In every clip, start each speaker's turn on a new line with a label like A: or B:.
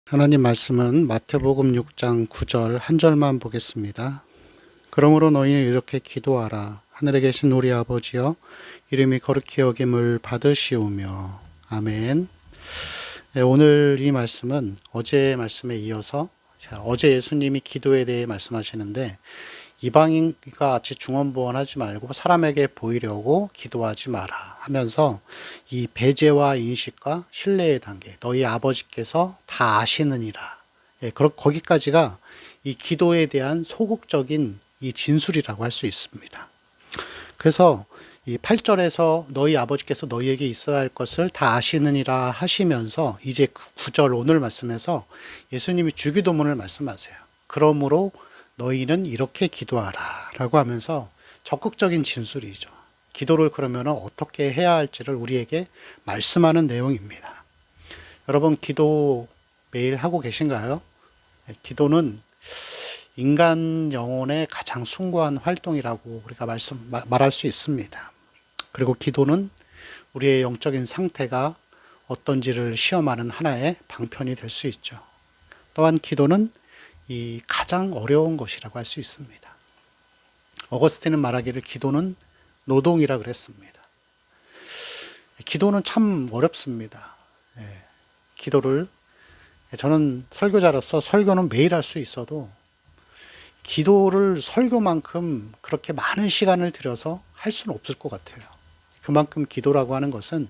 A: 하나님 말씀은 마태복음 6장 9절 한 절만 보겠습니다. 그러므로 너희는 이렇게 기도하라. 하늘에 계신 우리 아버지여, 이름이 거룩히 여김을 받으시오며. 아멘. 네, 오늘 이 말씀은 어제의 말씀에 이어서 어제 예수님이 기도에 대해 말씀하시는데, 이방인과 같이 중언부언하지 말고 사람에게 보이려고 기도하지 마라 하면서 이 배제와 인식과 신뢰의 단계, 너희 아버지께서 다 아시느니라. 거기까지가 이 기도에 대한 소극적인 이 진술이라고 할 수 있습니다. 그래서 이 8절에서 너희 아버지께서 너희에게 있어야 할 것을 다 아시느니라 하시면서 이제 9절 오늘 말씀에서 예수님이 주기도문을 말씀하세요. 그러므로 너희는 이렇게 기도하라 라고 하면서 적극적인 진술이죠. 기도를 그러면 어떻게 해야 할지를 우리에게 말씀하는 내용입니다. 여러분, 기도 매일 하고 계신가요? 기도는 인간 영혼의 가장 숭고한 활동이라고 우리가 말할 수 있습니다. 그리고 기도는 우리의 영적인 상태가 어떤지를 시험하는 하나의 방편이 될 수 있죠. 또한 기도는 이 가장 어려운 것이라고 할 수 있습니다. 어거스틴은 말하기를 기도는 노동이라 그랬습니다. 기도는 참 어렵습니다. 기도를 저는 설교자로서 설교는 매일 할 수 있어도 기도를 설교만큼 그렇게 많은 시간을 들여서 할 수는 없을 것 같아요. 그만큼 기도라고 하는 것은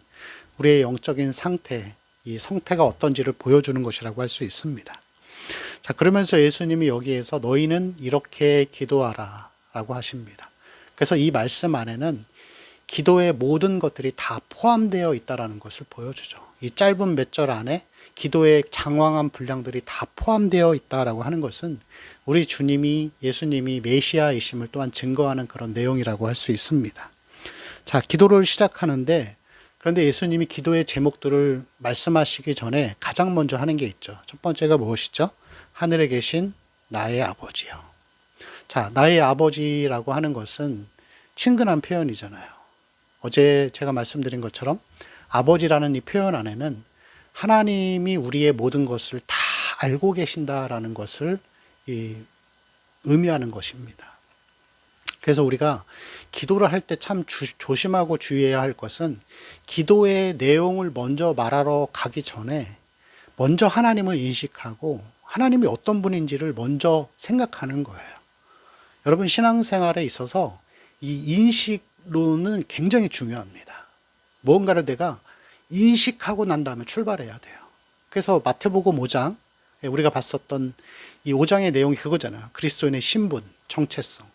A: 우리의 영적인 상태, 이 상태가 어떤지를 보여주는 것이라고 할 수 있습니다. 자, 그러면서 예수님이 여기에서 너희는 이렇게 기도하라 라고 하십니다. 그래서 이 말씀 안에는 기도의 모든 것들이 다 포함되어 있다는 것을 보여주죠. 이 짧은 몇 절 안에 기도의 장황한 분량들이 다 포함되어 있다라고 하는 것은 우리 주님이, 예수님이 메시아이심을 또한 증거하는 그런 내용이라고 할 수 있습니다. 자, 기도를 시작하는데, 그런데 예수님이 기도의 제목들을 말씀하시기 전에 가장 먼저 하는 게 있죠. 첫 번째가 무엇이죠? 하늘에 계신 나의 아버지요. 자, 나의 아버지라고 하는 것은 친근한 표현이잖아요. 어제 제가 말씀드린 것처럼 아버지라는 이 표현 안에는 하나님이 우리의 모든 것을 다 알고 계신다라는 것을 의미하는 것입니다. 그래서 우리가 기도를 할 때 참 조심하고 주의해야 할 것은 기도의 내용을 먼저 말하러 가기 전에 먼저 하나님을 인식하고 하나님이 어떤 분인지를 먼저 생각하는 거예요. 여러분, 신앙생활에 있어서 이 인식론은 굉장히 중요합니다. 무언가를 내가 인식하고 난 다음에 출발해야 돼요. 그래서 마태복음 5장, 우리가 봤었던 이 5장의 내용이 그거잖아요. 그리스도인의 신분, 정체성.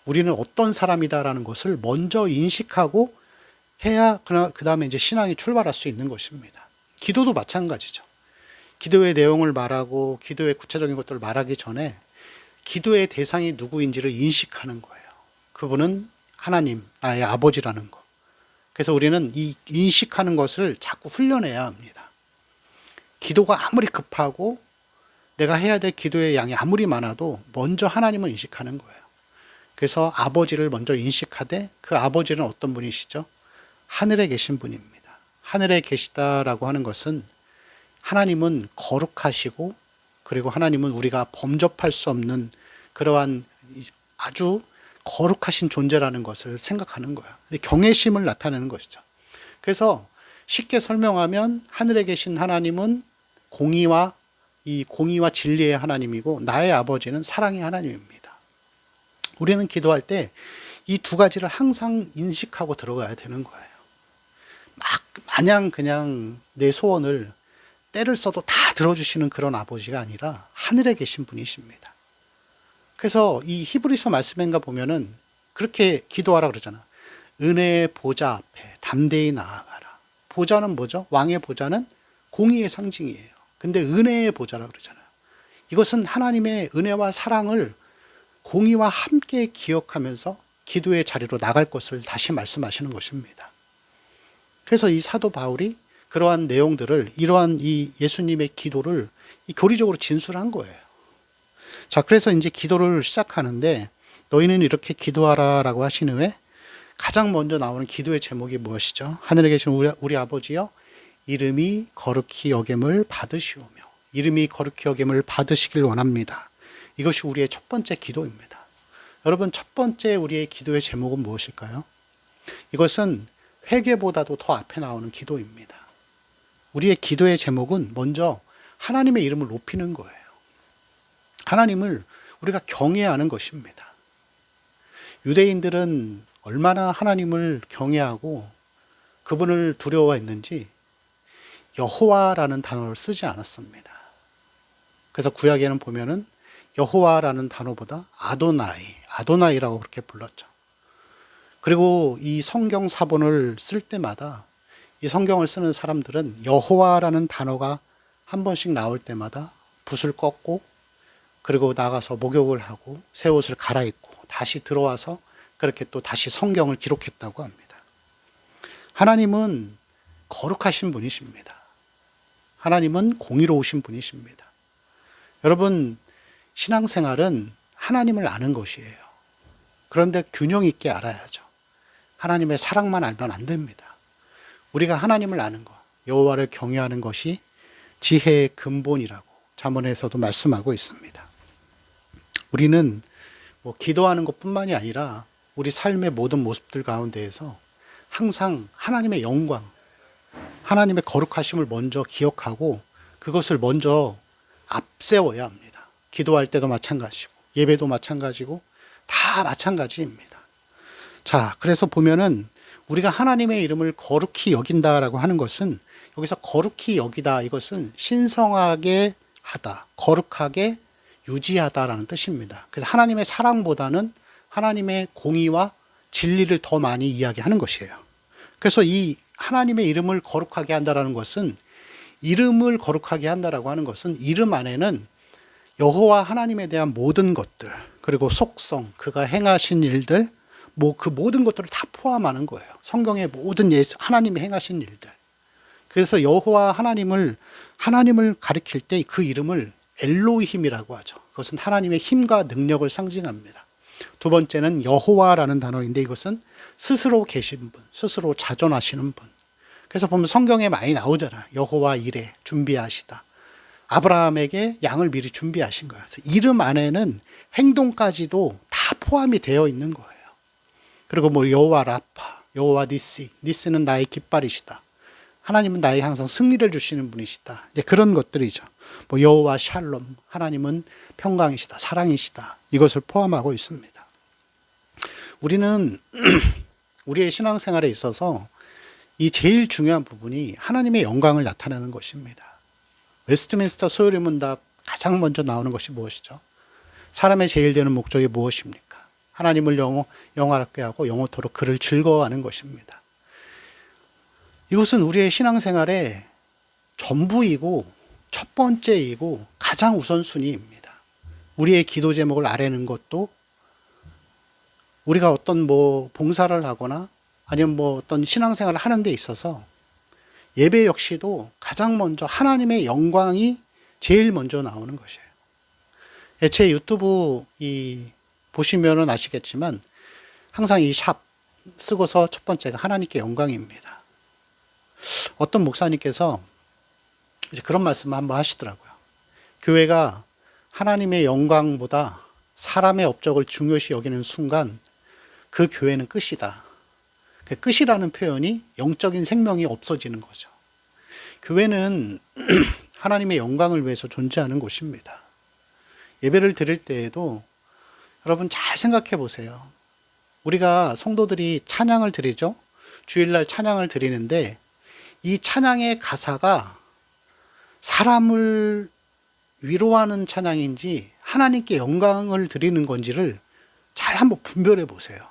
A: 우리는 어떤 사람이다라는 것을 먼저 인식하고 해야 그 다음에 이제 신앙이 출발할 수 있는 것입니다. 기도도 마찬가지죠. 기도의 내용을 말하고 기도의 구체적인 것들을 말하기 전에 기도의 대상이 누구인지를 인식하는 거예요. 그분은 하나님, 나의 아버지라는 거. 그래서 우리는 이 인식하는 것을 자꾸 훈련해야 합니다. 기도가 아무리 급하고 내가 해야 될 기도의 양이 아무리 많아도 먼저 하나님을 인식하는 거예요. 그래서 아버지를 먼저 인식하되 그 아버지는 어떤 분이시죠? 하늘에 계신 분입니다. 하늘에 계시다라고 하는 것은 하나님은 거룩하시고, 그리고 하나님은 우리가 범접할 수 없는 그러한 아주 거룩하신 존재라는 것을 생각하는 거예요. 경외심을 나타내는 것이죠. 그래서 쉽게 설명하면 하늘에 계신 하나님은 공의와 진리의 하나님이고, 나의 아버지는 사랑의 하나님입니다. 우리는 기도할 때 이 두 가지를 항상 인식하고 들어가야 되는 거예요. 마냥 그냥 내 소원을 때를 써도 다 들어주시는 그런 아버지가 아니라 하늘에 계신 분이십니다. 그래서 이 히브리서 말씀인가 보면은 그렇게 기도하라 그러잖아. 은혜의 보좌 앞에 담대히 나아가라. 보좌는 뭐죠? 왕의 보좌는 공의의 상징이에요. 근데 은혜의 보좌라 그러잖아요. 이것은 하나님의 은혜와 사랑을 공의와 함께 기억하면서 기도의 자리로 나갈 것을 다시 말씀하시는 것입니다. 그래서 이 사도 바울이 그러한 내용들을, 이러한 이 예수님의 기도를 교리적으로 진술한 거예요. 자, 그래서 이제 기도를 시작하는데 너희는 이렇게 기도하라 라고 하신 후에 가장 먼저 나오는 기도의 제목이 무엇이죠? 하늘에 계신 우리 아버지여, 이름이 거룩히 여김을 받으시오며. 이름이 거룩히 여김을 받으시길 원합니다. 이것이 우리의 첫 번째 기도입니다. 여러분, 첫 번째 우리의 기도의 제목은 무엇일까요? 이것은 회개보다도 더 앞에 나오는 기도입니다. 우리의 기도의 제목은 먼저 하나님의 이름을 높이는 거예요. 하나님을 우리가 경외하는 것입니다. 유대인들은 얼마나 하나님을 경외하고 그분을 두려워했는지 여호와라는 단어를 쓰지 않았습니다. 그래서 구약에는 보면은 여호와라는 단어보다 아도나이라고 그렇게 불렀죠. 그리고 이 성경 사본을 쓸 때마다 이 성경을 쓰는 사람들은 여호와라는 단어가 한 번씩 나올 때마다 붓을 꺾고 그리고 나가서 목욕을 하고 새 옷을 갈아입고 다시 들어와서 그렇게 또 다시 성경을 기록했다고 합니다. 하나님은 거룩하신 분이십니다. 하나님은 공의로우신 분이십니다. 여러분, 신앙생활은 하나님을 아는 것이에요. 그런데 균형 있게 알아야죠. 하나님의 사랑만 알면 안 됩니다. 우리가 하나님을 아는 것, 여호와를 경외하는 것이 지혜의 근본이라고 잠언에서도 말씀하고 있습니다. 우리는 기도하는 것뿐만이 아니라 우리 삶의 모든 모습들 가운데에서 항상 하나님의 영광, 하나님의 거룩하심을 먼저 기억하고 그것을 먼저 앞세워야 합니다. 기도할 때도 마찬가지고 예배도 마찬가지고 다 마찬가지입니다. 자, 그래서 보면은 우리가 하나님의 이름을 거룩히 여긴다라고 하는 것은 여기서 거룩히 여기다, 이것은 신성하게 하다, 거룩하게 유지하다라는 뜻입니다. 그래서 하나님의 사랑보다는 하나님의 공의와 진리를 더 많이 이야기하는 것이에요. 그래서 이 하나님의 이름을 거룩하게 한다라는 것은, 이름을 거룩하게 한다라고 하는 것은 이름 안에는 여호와 하나님에 대한 모든 것들, 그리고 속성, 그가 행하신 일들, 그 모든 것들을 다 포함하는 거예요. 성경의 모든 하나님이 행하신 일들. 그래서 여호와 하나님을 가리킬 때 그 이름을 엘로힘이라고 하죠. 그것은 하나님의 힘과 능력을 상징합니다. 두 번째는 여호와라는 단어인데 이것은 스스로 계신 분, 스스로 자존하시는 분. 그래서 보면 성경에 많이 나오잖아요. 여호와 이레 준비하시다. 아브라함에게 양을 미리 준비하신 거예요. 그래서 이름 안에는 행동까지도 다 포함이 되어 있는 거예요. 그리고 여호와 라파, 여호와 니스는 나의 깃발이시다. 하나님은 나에게 항상 승리를 주시는 분이시다. 이제 그런 것들이죠. 여호와 샬롬, 하나님은 평강이시다, 사랑이시다. 이것을 포함하고 있습니다. 우리는 우리의 신앙생활에 있어서 이 제일 중요한 부분이 하나님의 영광을 나타내는 것입니다. 웨스트민스터 소요리문답 가장 먼저 나오는 것이 무엇이죠? 사람의 제일 되는 목적이 무엇입니까? 하나님을 영화롭게 하고 영원토록 그를 즐거워하는 것입니다. 이것은 우리의 신앙생활의 전부이고 첫 번째이고 가장 우선순위입니다. 우리의 기도 제목을 아뢰는 것도, 우리가 어떤 봉사를 하거나 아니면 어떤 신앙생활을 하는 데 있어서 예배 역시도 가장 먼저 하나님의 영광이 제일 먼저 나오는 것이에요. 제 유튜브 보시면은 아시겠지만 항상 이 샵 쓰고서 첫 번째가 하나님께 영광입니다. 어떤 목사님께서 이제 그런 말씀을 한번 하시더라고요. 교회가 하나님의 영광보다 사람의 업적을 중요시 여기는 순간 그 교회는 끝이다. 그 끝이라는 표현이 영적인 생명이 없어지는 거죠. 교회는 하나님의 영광을 위해서 존재하는 곳입니다. 예배를 드릴 때에도 여러분 잘 생각해 보세요. 우리가 성도들이 찬양을 드리죠. 주일날 찬양을 드리는데 이 찬양의 가사가 사람을 위로하는 찬양인지 하나님께 영광을 드리는 건지를 잘 한번 분별해 보세요.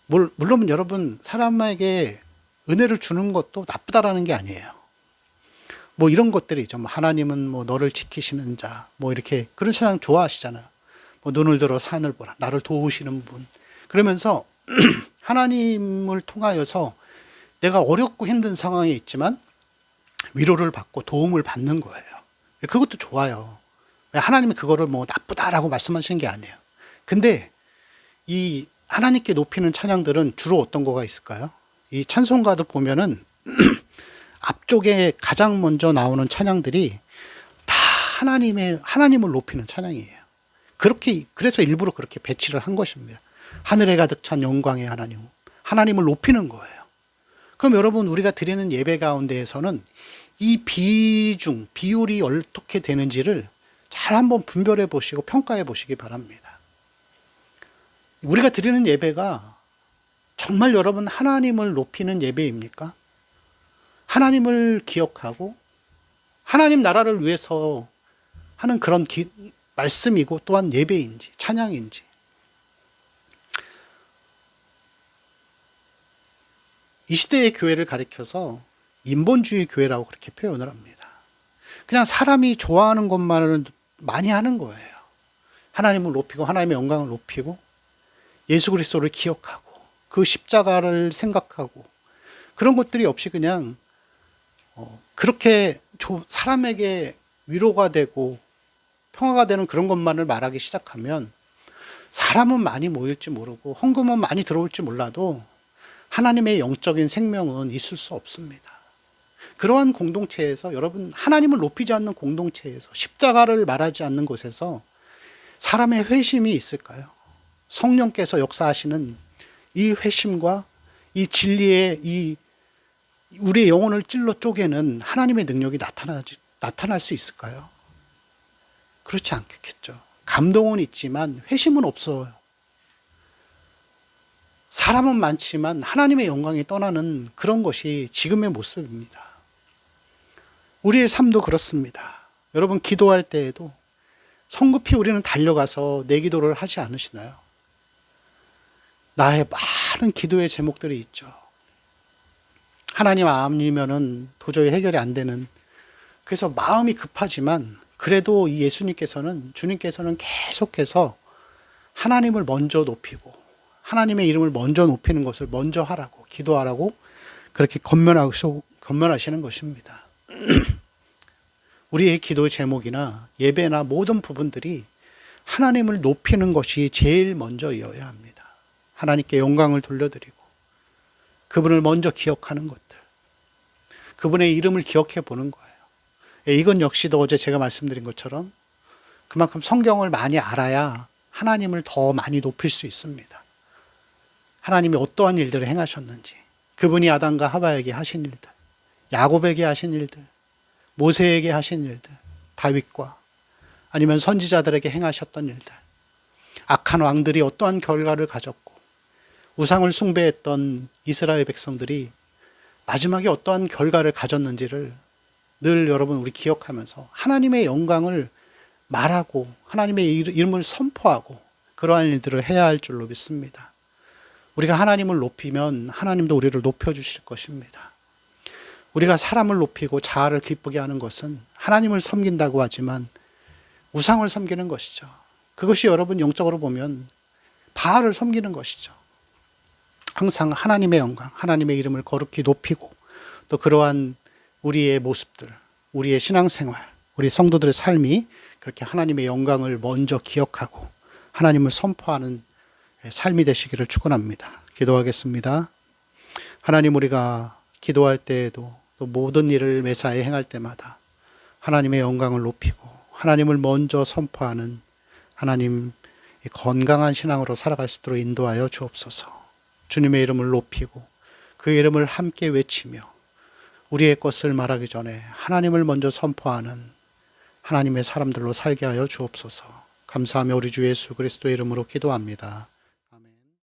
A: 물론 여러분, 사람에게 은혜를 주는 것도 나쁘다라는 게 아니에요. 이런 것들이죠. 하나님은 너를 지키시는 자, 이렇게 그런 찬양 좋아하시잖아요. 눈을 들어 산을 보라, 나를 도우시는 분. 그러면서 하나님을 통하여서 내가 어렵고 힘든 상황에 있지만 위로를 받고 도움을 받는 거예요. 그것도 좋아요. 하나님이 그거를 나쁘다라고 말씀하시는 게 아니에요. 근데 이 하나님께 높이는 찬양들은 주로 어떤 거가 있을까요? 이 찬송가도 보면은 앞쪽에 가장 먼저 나오는 찬양들이 하나님을 높이는 찬양이에요. 그래서 일부러 그렇게 배치를 한 것입니다. 하늘에 가득 찬 영광의 하나님을 높이는 거예요. 그럼 여러분, 우리가 드리는 예배 가운데에서는 이 비율이 어떻게 되는지를 잘 한번 분별해 보시고 평가해 보시기 바랍니다. 우리가 드리는 예배가 정말 여러분 하나님을 높이는 예배입니까? 하나님을 기억하고 하나님 나라를 위해서 하는 그런 말씀이고 또한 예배인지 찬양인지. 이 시대의 교회를 가리켜서 인본주의 교회라고 그렇게 표현을 합니다. 그냥 사람이 좋아하는 것만을 많이 하는 거예요. 하나님을 높이고 하나님의 영광을 높이고 예수 그리스도를 기억하고 그 십자가를 생각하고 그런 것들이 없이 그냥 그렇게 사람에게 위로가 되고 평화가 되는 그런 것만을 말하기 시작하면 사람은 많이 모일지 모르고 헌금은 많이 들어올지 몰라도 하나님의 영적인 생명은 있을 수 없습니다. 그러한 공동체에서 여러분, 하나님을 높이지 않는 공동체에서 십자가를 말하지 않는 곳에서 사람의 회심이 있을까요? 성령께서 역사하시는 이 회심과 이 진리의 우리의 영혼을 찔러 쪼개는 하나님의 능력이 나타날 수 있을까요? 그렇지 않겠죠. 감동은 있지만 회심은 없어요. 사람은 많지만 하나님의 영광이 떠나는 그런 것이 지금의 모습입니다. 우리의 삶도 그렇습니다. 여러분, 기도할 때에도 성급히 우리는 달려가서 내 기도를 하지 않으시나요? 나의 많은 기도의 제목들이 있죠. 하나님 아니면은 도저히 해결이 안 되는, 그래서 마음이 급하지만 그래도 주님께서는 계속해서 하나님을 먼저 높이고 하나님의 이름을 먼저 높이는 것을 먼저 하라고, 기도하라고 그렇게 권면하시는 것입니다. 우리의 기도의 제목이나 예배나 모든 부분들이 하나님을 높이는 것이 제일 먼저이어야 합니다. 하나님께 영광을 돌려드리고 그분을 먼저 기억하는 것들, 그분의 이름을 기억해 보는 거예요. 이건 역시도 어제 제가 말씀드린 것처럼 그만큼 성경을 많이 알아야 하나님을 더 많이 높일 수 있습니다. 하나님이 어떠한 일들을 행하셨는지, 그분이 아담과 하와에게 하신 일들, 야곱에게 하신 일들, 모세에게 하신 일들, 다윗과 아니면 선지자들에게 행하셨던 일들, 악한 왕들이 어떠한 결과를 가졌고 우상을 숭배했던 이스라엘 백성들이 마지막에 어떠한 결과를 가졌는지를 늘 여러분 우리 기억하면서 하나님의 영광을 말하고 하나님의 이름을 선포하고 그러한 일들을 해야 할 줄로 믿습니다. 우리가 하나님을 높이면 하나님도 우리를 높여주실 것입니다. 우리가 사람을 높이고 자아를 기쁘게 하는 것은 하나님을 섬긴다고 하지만 우상을 섬기는 것이죠. 그것이 여러분 영적으로 보면 바알을 섬기는 것이죠. 항상 하나님의 영광, 하나님의 이름을 거룩히 높이고 또 그러한 우리의 모습들, 우리의 신앙생활, 우리 성도들의 삶이 그렇게 하나님의 영광을 먼저 기억하고 하나님을 선포하는 삶이 되시기를 축원합니다. 기도하겠습니다. 하나님, 우리가 기도할 때에도 또 모든 일을 매사에 행할 때마다 하나님의 영광을 높이고 하나님을 먼저 선포하는 하나님 건강한 신앙으로 살아갈 수 있도록 인도하여 주옵소서. 주님의 이름을 높이고 그 이름을 함께 외치며 우리의 것을 말하기 전에 하나님을 먼저 선포하는 하나님의 사람들로 살게 하여 주옵소서. 감사하며 우리 주 예수 그리스도의 이름으로 기도합니다.